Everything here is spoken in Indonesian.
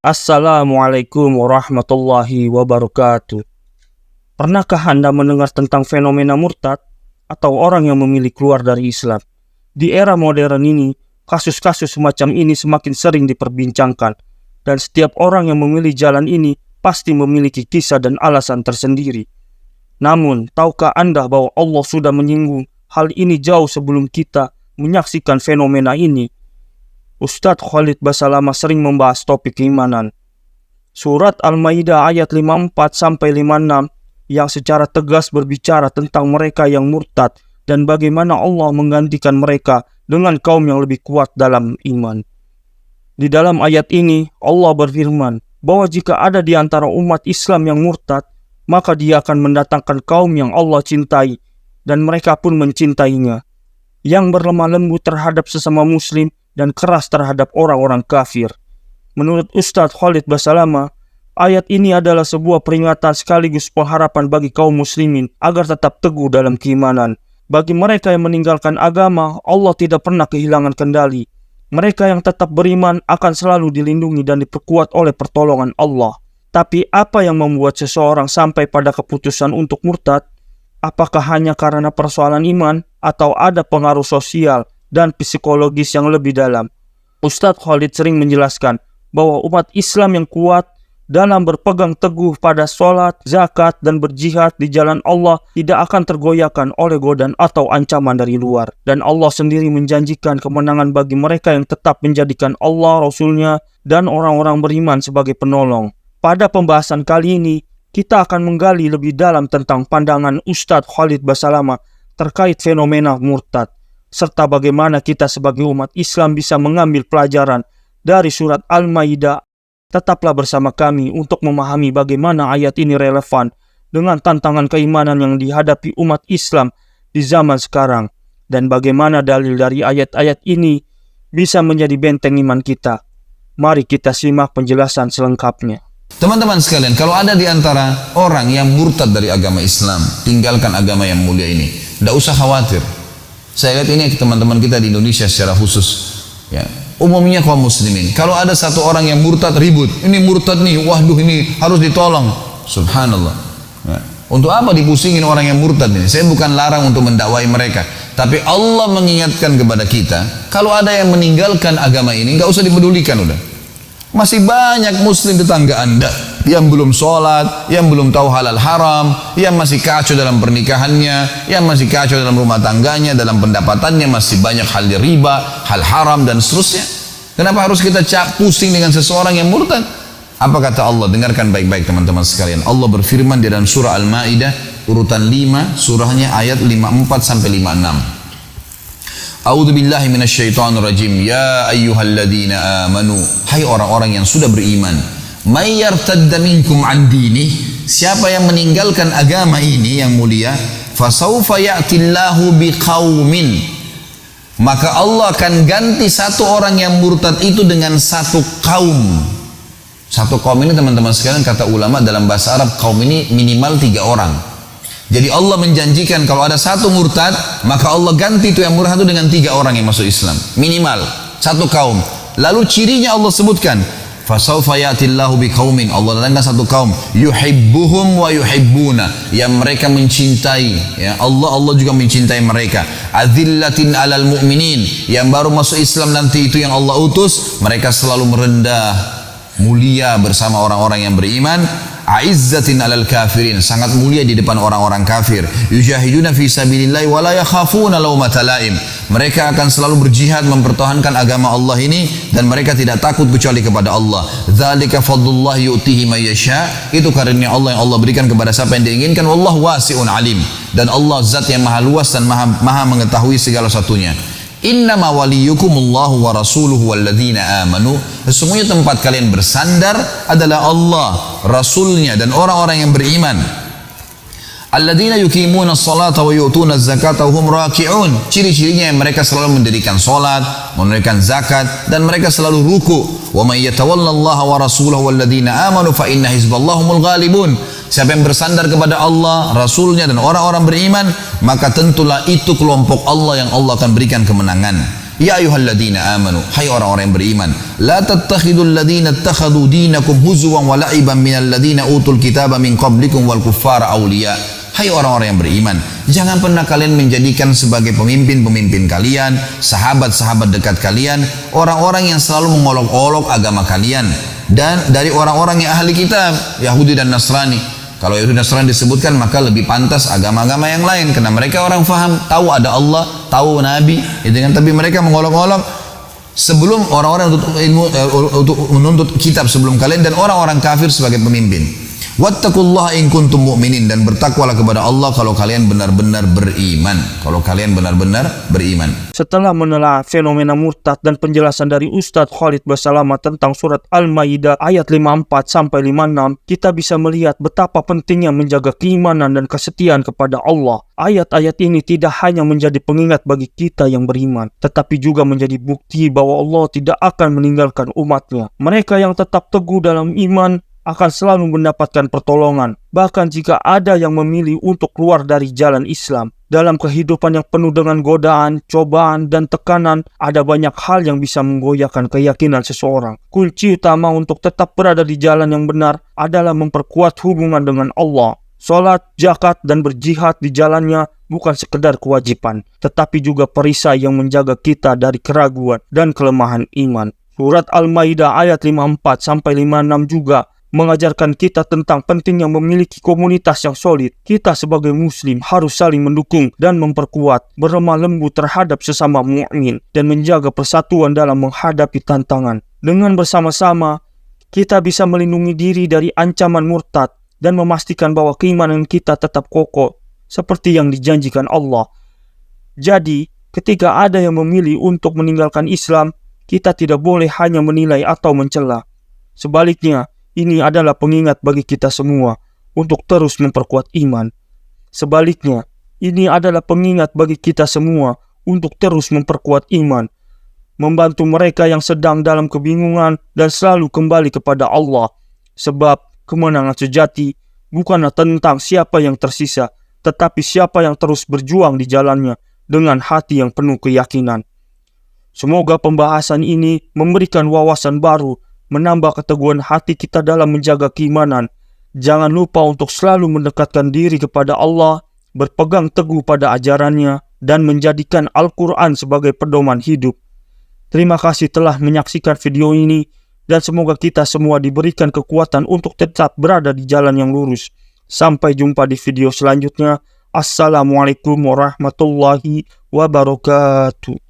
Assalamualaikum warahmatullahi wabarakatuh. Pernahkah Anda mendengar tentang fenomena murtad atau orang yang memilih keluar dari Islam? Di era modern ini, kasus-kasus semacam ini semakin sering diperbincangkan, dan setiap orang yang memilih jalan ini pasti memiliki kisah dan alasan tersendiri. Namun, tahukah Anda bahwa Allah sudah menyinggung hal ini jauh sebelum kita menyaksikan fenomena ini? Ustadz Khalid Basalamah sering membahas topik keimanan. Surat Al-Maidah ayat 54-56 yang secara tegas berbicara tentang mereka yang murtad dan bagaimana Allah menggantikan mereka dengan kaum yang lebih kuat dalam iman. Di dalam ayat ini, Allah berfirman bahwa jika ada di antara umat Islam yang murtad, maka dia akan mendatangkan kaum yang Allah cintai dan mereka pun mencintainya, yang berlemah lembut terhadap sesama muslim dan keras terhadap orang-orang kafir. Menurut Ustadz Khalid Basalamah, ayat ini adalah sebuah peringatan sekaligus pengharapan bagi kaum muslimin agar tetap teguh dalam keimanan. Bagi mereka yang meninggalkan agama, Allah tidak pernah kehilangan kendali. Mereka yang tetap beriman akan selalu dilindungi dan diperkuat oleh pertolongan Allah. Tapi apa yang membuat seseorang sampai pada keputusan untuk murtad? Apakah hanya karena persoalan iman atau ada pengaruh sosial dan psikologis yang lebih dalam? Ustadz Khalid sering menjelaskan bahwa umat Islam yang kuat dalam berpegang teguh pada sholat, zakat, dan berjihad di jalan Allah tidak akan tergoyahkan oleh godaan atau ancaman dari luar. Dan Allah sendiri menjanjikan kemenangan bagi mereka yang tetap menjadikan Allah, Rasulnya, dan orang-orang beriman sebagai penolong. Pada pembahasan kali ini, kita akan menggali lebih dalam tentang pandangan Ustadz Khalid Basalamah terkait fenomena murtad, serta bagaimana kita sebagai umat Islam bisa mengambil pelajaran dari surat Al-Maidah. Tetaplah bersama kami untuk memahami bagaimana ayat ini relevan dengan tantangan keimanan yang dihadapi umat Islam di zaman sekarang, dan bagaimana dalil dari ayat-ayat ini bisa menjadi benteng iman kita. Mari kita simak penjelasan selengkapnya. Teman-teman sekalian, kalau ada di antara orang yang murtad dari agama Islam, tinggalkan agama yang mulia ini, tidak usah khawatir. Saya lihat ini teman-teman kita di Indonesia secara khusus, ya, umumnya kaum muslimin. Kalau ada satu orang yang murtad, ribut, ini murtad nih, waduh ini harus ditolong. Subhanallah. Ya. Untuk apa dipusingin orang yang murtad ini? Saya bukan larang untuk mendakwai mereka, tapi Allah mengingatkan kepada kita, kalau ada yang meninggalkan agama ini, nggak usah dipedulikan udah. Masih banyak muslim tetangga Anda yang belum sholat, yang belum tahu halal haram, yang masih kacau dalam pernikahannya, yang masih kacau dalam rumah tangganya, dalam pendapatannya, masih banyak hal riba, hal haram dan seterusnya. Kenapa harus kita pusing dengan seseorang yang murtad? Apa kata Allah? Dengarkan baik-baik teman-teman sekalian. Allah berfirman di dalam surah Al-Maidah urutan 5, surahnya ayat 54-56. A'udzu billahi minasyaitonir rajim. Ya ayyuhalladzina amanu, hai orang-orang yang sudah beriman, may yartadda minkum an dini, siapa yang meninggalkan agama ini yang mulia, fasaufa ya'tillahu biqaumin, maka Allah akan ganti satu orang yang murtad itu dengan satu kaum. Satu kaum ini teman-teman sekalian, kata ulama dalam bahasa Arab, kaum ini minimal 3 orang. Jadi Allah menjanjikan kalau ada satu murtad, maka Allah ganti itu yang murtad itu dengan 3 orang yang masuk Islam. Minimal satu kaum. Lalu cirinya Allah sebutkan, fasaufa ya'tillahu biqaumin, Allah datangkan satu kaum, yuhibbuhum wa yuhibbuna, yang mereka mencintai, ya Allah juga mencintai mereka. Adzillatin alal mu'minin, yang baru masuk Islam nanti itu yang Allah utus, mereka selalu merendah, mulia bersama orang-orang yang beriman. Aizzatin alal kafirin, sangat mulia di depan orang-orang kafir. Yujahiduna fi sabilillahi wa la yakhafuna laumata laim, mereka akan selalu berjihad mempertahankan agama Allah ini dan mereka tidak takut kecuali kepada Allah. Dzalika fadlullah yu'tihi may yasha, itu karunia Allah yang Allah berikan kepada siapa yang diinginkan. Wallahu wasi'un alim, dan Allah zat yang maha luas dan maha mengetahui segala satunya. Innama waliyukumullahu wa rasuluhu walladzina amanu, sesungguhnya tempat kalian bersandar adalah Allah, Rasulnya, dan orang-orang yang beriman. Alladzina yuqimuna as-salata wa yu'tuna az-zakata wa hum raki'un, ciri-cirinya yang mereka selalu mendirikan salat, menunaikan zakat, dan mereka selalu ruku. Wa may yatawallallaha wa rasulahu walladzina amanu fa inna hizballahi humul ghalibun, siapa yang bersandar kepada Allah, Rasulnya, dan orang-orang beriman, maka tentulah itu kelompok Allah yang Allah akan berikan kemenangan. Ya ayyuhalladzina amanu, hai orang-orang yang beriman, la tattakhidul ladzina ittakhadhu dinakum huzwan wa la'iban minal ladzina utul kitaba min qablikum wal kuffara awliya. Hai orang-orang yang beriman, jangan pernah kalian menjadikan sebagai pemimpin-pemimpin kalian, sahabat-sahabat dekat kalian, orang-orang yang selalu mengolok-olok agama kalian, dan dari orang-orang yang ahli kitab, Yahudi dan Nasrani. Kalau Yahudi dan Nasrani disebutkan, maka lebih pantas agama-agama yang lain, karena mereka orang faham, tahu ada Allah, tahu Nabi, tapi mereka mengolok-olok sebelum orang-orang untuk menuntut kitab sebelum kalian, dan orang-orang kafir sebagai pemimpin. Wattaqullaha in kuntum mu'minin, dan bertakwalah kepada Allah kalau kalian benar-benar beriman. Kalau kalian benar-benar beriman. Setelah menelaah fenomena murtad dan penjelasan dari Ustadz Khalid Basalamah tentang surat Al-Maidah ayat 54 sampai 56, kita bisa melihat betapa pentingnya menjaga keimanan dan kesetiaan kepada Allah. Ayat-ayat ini tidak hanya menjadi pengingat bagi kita yang beriman, tetapi juga menjadi bukti bahwa Allah tidak akan meninggalkan umatnya. Mereka yang tetap teguh dalam iman akan selalu mendapatkan pertolongan, bahkan jika ada yang memilih untuk keluar dari jalan Islam. Dalam kehidupan yang penuh dengan godaan, cobaan, dan tekanan, ada banyak hal yang bisa menggoyahkan keyakinan seseorang. Kunci utama untuk tetap berada di jalan yang benar adalah memperkuat hubungan dengan Allah. Salat, zakat, dan berjihad di jalannya bukan sekedar kewajiban, tetapi juga perisai yang menjaga kita dari keraguan dan kelemahan iman. Surat Al-Maidah ayat 54 sampai 56 juga mengajarkan kita tentang pentingnya memiliki komunitas yang solid. Kita sebagai muslim harus saling mendukung dan memperkuat, berlemah lembut terhadap sesama mukmin, dan menjaga persatuan dalam menghadapi tantangan. Dengan bersama-sama, kita bisa melindungi diri dari ancaman murtad dan memastikan bahwa keimanan kita tetap kokoh seperti yang dijanjikan Allah. Jadi, ketika ada yang memilih untuk meninggalkan Islam, kita tidak boleh hanya menilai atau mencela. Sebaliknya, ini adalah pengingat bagi kita semua untuk terus memperkuat iman. Sebaliknya, ini adalah pengingat bagi kita semua untuk terus memperkuat iman, membantu mereka yang sedang dalam kebingungan dan selalu kembali kepada Allah. Sebab kemenangan sejati bukanlah tentang siapa yang tersisa, tetapi siapa yang terus berjuang di jalannya dengan hati yang penuh keyakinan. Semoga pembahasan ini memberikan wawasan baru, menambah keteguhan hati kita dalam menjaga keimanan. Jangan lupa untuk selalu mendekatkan diri kepada Allah, berpegang teguh pada ajarannya, dan menjadikan Al-Quran sebagai pedoman hidup. Terima kasih telah menyaksikan video ini, dan semoga kita semua diberikan kekuatan untuk tetap berada di jalan yang lurus. Sampai jumpa di video selanjutnya. Assalamualaikum warahmatullahi wabarakatuh.